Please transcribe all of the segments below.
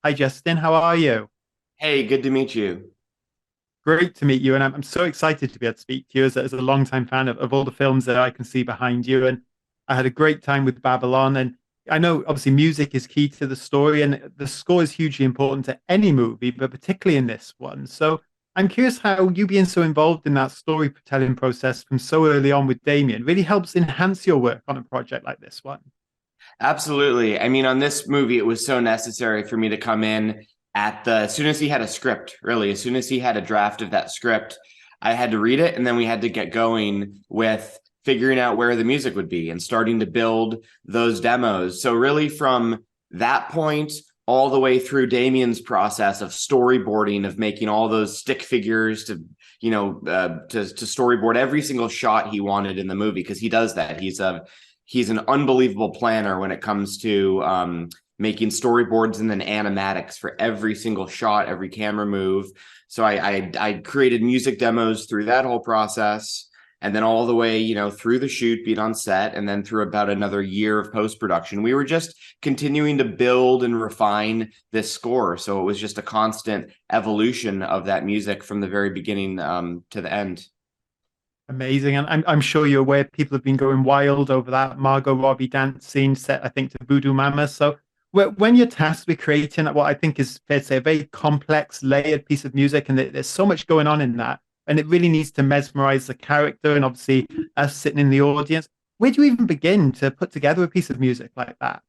Hi, Justin. How are you? Hey, good to meet you. Great to meet you. And I'm so excited to be able to speak to you as a longtime fan of all the films that I can see behind you. And I had a great time with Babylon. And I know obviously music is key to the story, and the score is hugely important to any movie, but particularly in this one. So I'm curious how you being so involved in that storytelling process from so early on with Damien really helps enhance your work on a project like this one. Absolutely. I mean, on this movie, it was so necessary for me to come in as soon as he had a script, really, as soon as he had a draft of that script, I had to read it. And then we had to get going with figuring out where the music would be and starting to build those demos. So, really, from that point all the way through Damien's process of storyboarding, of making all those stick figures to storyboard every single shot he wanted in the movie, because he does that. He's an unbelievable planner when it comes to making storyboards and then animatics for every single shot, every camera move. So I created music demos through that whole process, and then all the way, through the shoot, being on set, and then through about another year of post production. We were just continuing to build and refine this score, so it was just a constant evolution of that music from the very beginning to the end. Amazing. And I'm sure you're aware people have been going wild over that Margot Robbie dance scene set, I think, to Voodoo Mama. So when you're tasked with creating what I think is fair to say a very complex, layered piece of music, and there's so much going on in that, and it really needs to mesmerize the character and obviously us sitting in the audience. Where do you even begin to put together a piece of music like that?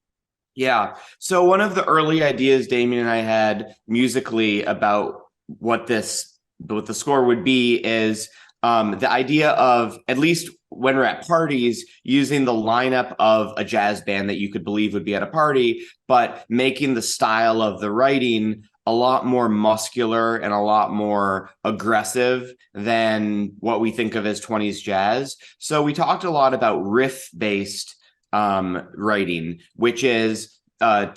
Yeah. So one of the early ideas Damien and I had musically about what the score would be is the idea of, at least when we're at parties, using the lineup of a jazz band that you could believe would be at a party, but making the style of the writing a lot more muscular and a lot more aggressive than what we think of as 20s jazz. So we talked a lot about riff based writing, which is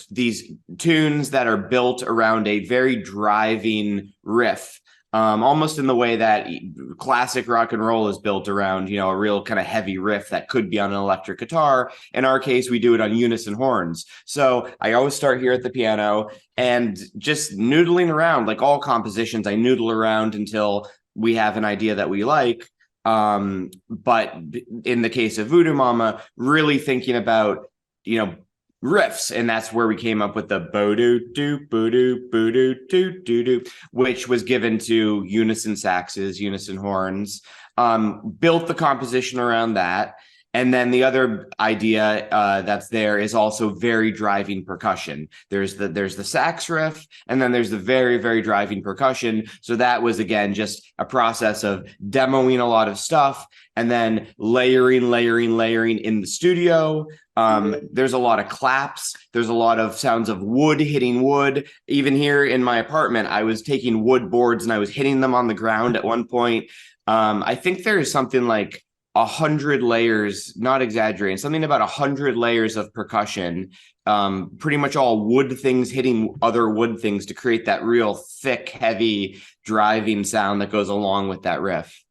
these tunes that are built around a very driving riff, almost in the way that classic rock and roll is built around, a real kind of heavy riff that could be on an electric guitar. In our case, we do it on unison horns. So I always start here at the piano and just noodling around, like all compositions. I noodle around until we have an idea that we like. But in the case of Voodoo Mama, really thinking about, riffs, and that's where we came up with the bo-doo-doo, which was given to unison saxes, unison horns. Built the composition around that. And then the other idea that's there is also very driving percussion. There's the sax riff, and then there's the very, very driving percussion. So that was, again, just a process of demoing a lot of stuff and then layering in the studio. There's a lot of claps. There's a lot of sounds of wood hitting wood. Even here in my apartment, I was taking wood boards and I was hitting them on the ground at one point. I think there is something like 100 layers, not exaggerating, something about 100 layers of percussion, pretty much all wood things hitting other wood things to create that real thick, heavy, driving sound that goes along with that riff.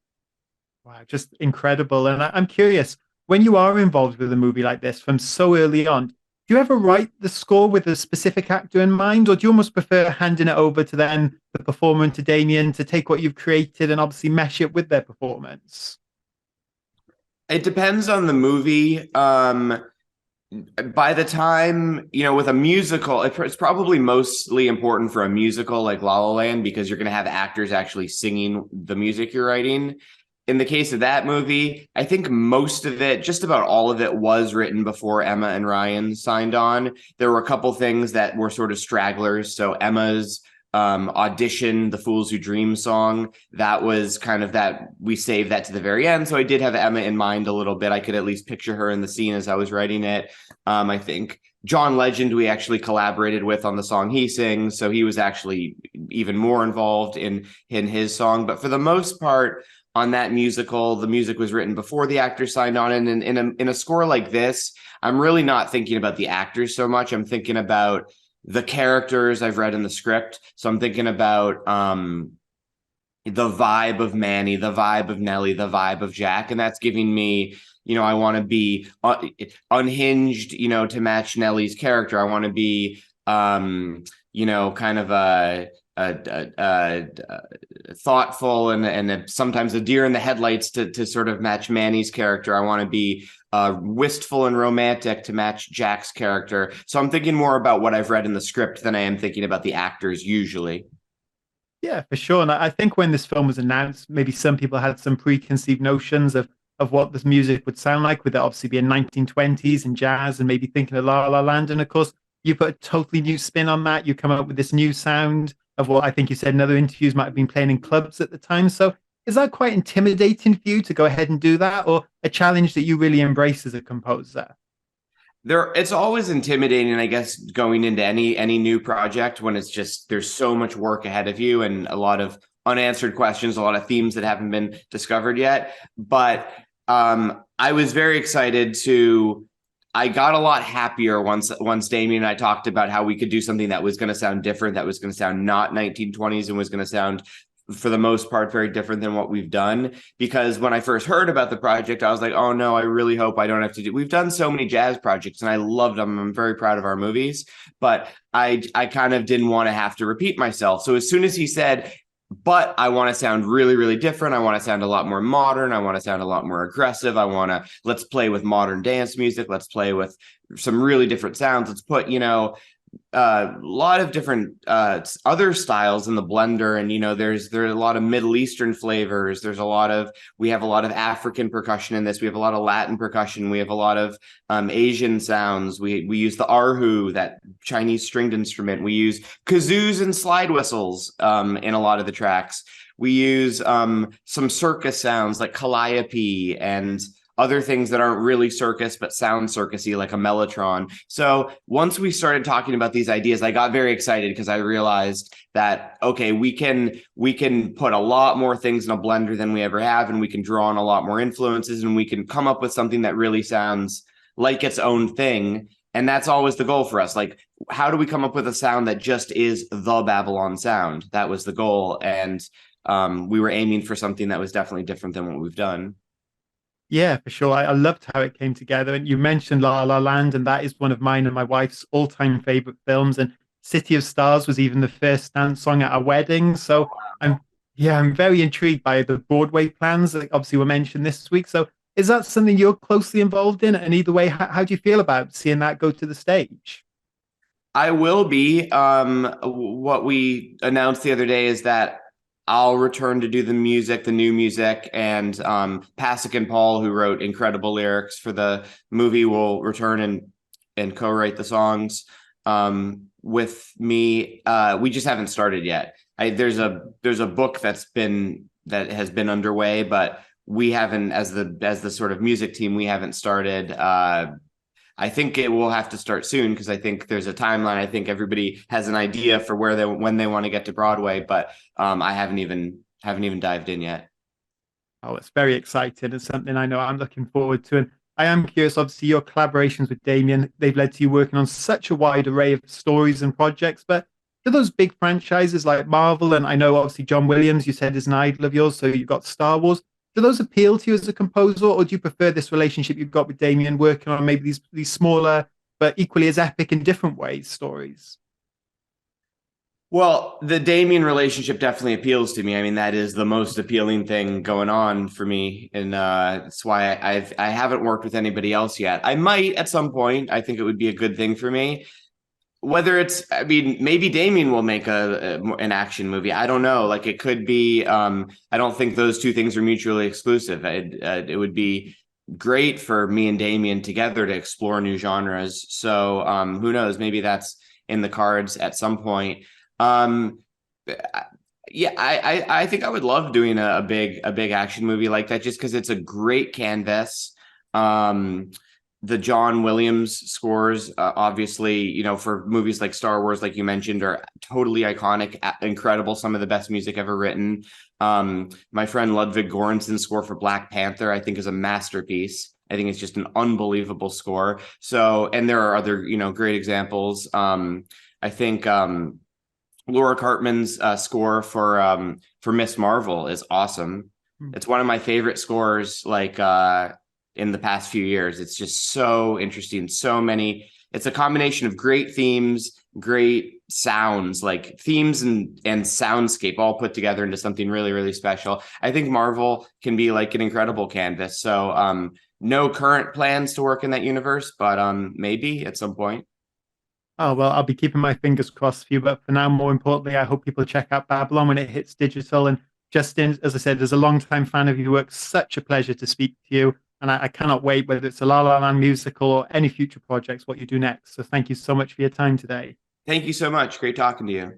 Wow, just incredible. And I'm curious, when you are involved with a movie like this from so early on, do you ever write the score with a specific actor in mind, or do you almost prefer handing it over to then the performer and to Damien to take what you've created and obviously mesh it with their performance? It depends on the movie. By the time, with a musical, it's probably mostly important for a musical like La La Land, because you're going to have actors actually singing the music you're writing. In the case of that movie, I think most of it, just about all of it, was written before Emma and Ryan signed on. There were a couple things that were sort of stragglers. So Emma's audition, the Fools Who Dream song, that was kind of that, we saved that to the very end. So I did have Emma in mind a little bit. I could at least picture her in the scene as I was writing it. I think John Legend, we actually collaborated with on the song he sings, so he was actually even more involved in his song. But for the most part, on that musical, the music was written before the actors signed on. And in a score like this, I'm really not thinking about the actors so much. I'm thinking about the characters I've read in the script. So I'm thinking about the vibe of Manny, the vibe of Nellie, the vibe of Jack, and that's giving me, I want to be unhinged, to match Nellie's character. I want to be kind of thoughtful and sometimes a deer in the headlights to sort of match Manny's character. I want to be wistful and romantic to match Jack's character. So I'm thinking more about what I've read in the script than I am thinking about the actors usually. Yeah, for sure. And I think when this film was announced, maybe some people had some preconceived notions of what this music would sound like, with it obviously being 1920s and jazz and maybe thinking of La La Land. And of course, you put a totally new spin on that. You come up with this new sound of what I think you said in other interviews might have been playing in clubs at the time. So is that quite intimidating for you to go ahead and do that, or a challenge that you really embrace as a composer? It's always intimidating, I guess, going into any new project when it's just there's so much work ahead of you and a lot of unanswered questions, a lot of themes that haven't been discovered yet. But I was very excited to. I got a lot happier once Damien and I talked about how we could do something that was going to sound different, that was going to sound not 1920s and was going to sound, for the most part, very different than what we've done. Because when I first heard about the project, I was like, oh no, I really hope I don't have to do. We've done so many jazz projects and I loved them. I'm very proud of our movies, but I kind of didn't want to have to repeat myself. So as soon as he said, but I want to sound really, really different. I want to sound a lot more modern. I want to sound a lot more aggressive. Let's play with modern dance music. Let's play with some really different sounds. Let's put, a lot of different other styles in the blender, and there's a lot of Middle Eastern flavors. We have a lot of African percussion in this. We have a lot of Latin percussion. We have a lot of Asian sounds. We use the erhu, that Chinese stringed instrument. We use kazoos and slide whistles in a lot of the tracks. We use some circus sounds like calliope and other things that aren't really circus but sound circusy, like a mellotron. So once we started talking about these ideas, I got very excited because I realized that, okay, we can put a lot more things in a blender than we ever have, and we can draw on a lot more influences, and we can come up with something that really sounds like its own thing. And that's always the goal for us. Like, how do we come up with a sound that just is the Babylon sound? That was the goal. And we were aiming for something that was definitely different than what we've done. Yeah, for sure. I loved how it came together. And you mentioned La La Land, and that is one of mine and my wife's all-time favorite films. And City of Stars was even the first dance song at our wedding. So I'm very intrigued by the Broadway plans that obviously were mentioned this week. So is that something you're closely involved in? And either way, how do you feel about seeing that go to the stage? I will be. What we announced the other day is that I'll return to do the new music, and Pasek and Paul, who wrote incredible lyrics for the movie, will return and co-write the songs with me. We just haven't started yet. There's a book that has been underway, but we haven't, as the sort of music team, we haven't started. I think it will have to start soon because I think there's a timeline. I think everybody has an idea for when they want to get to Broadway, but I haven't even dived in yet. Oh, it's very exciting. It's something I know I'm looking forward to. And I am curious, obviously, your collaborations with Damien, they've led to you working on such a wide array of stories and projects. But do those big franchises like Marvel, and I know obviously John Williams, you said, is an idol of yours, so you've got Star Wars. Do those appeal to you as a composer, or do you prefer this relationship you've got with Damien, working on maybe these smaller but equally as epic in different ways stories? Well, the Damien relationship definitely appeals to me. I mean, that is the most appealing thing going on for me, and that's why I haven't worked with anybody else yet. I might at some point. I think it would be a good thing for me. I mean, maybe Damien will make an action movie. I don't know. Like, it could be. I don't think those two things are mutually exclusive. It would be great for me and Damien together to explore new genres. So who knows? Maybe that's in the cards at some point. Yeah, I think I would love doing a big action movie like that, just because it's a great canvas. The John Williams scores, obviously, for movies like Star Wars, like you mentioned, are totally iconic, incredible, some of the best music ever written. My friend Ludwig Göransson's score for Black Panther, I think, is a masterpiece. I think it's just an unbelievable score. So, and there are other, great examples. I think Laura Cartman's score for Miss Marvel is awesome. It's one of my favorite scores, like in the past few years. It's just so interesting. It's a combination of great themes great sounds, like themes and soundscape all put together into something really, really special. I think Marvel can be like an incredible canvas. So no current plans to work in that universe, but maybe at some point. Oh, well, I'll be keeping my fingers crossed for you. But for now, more importantly, I hope people check out Babylon when it hits digital. And Justin, as I said, as a longtime fan of your work, such a pleasure to speak to you. And I cannot wait, whether it's a La La Land musical or any future projects, what you do next. So thank you so much for your time today. Thank you so much. Great talking to you.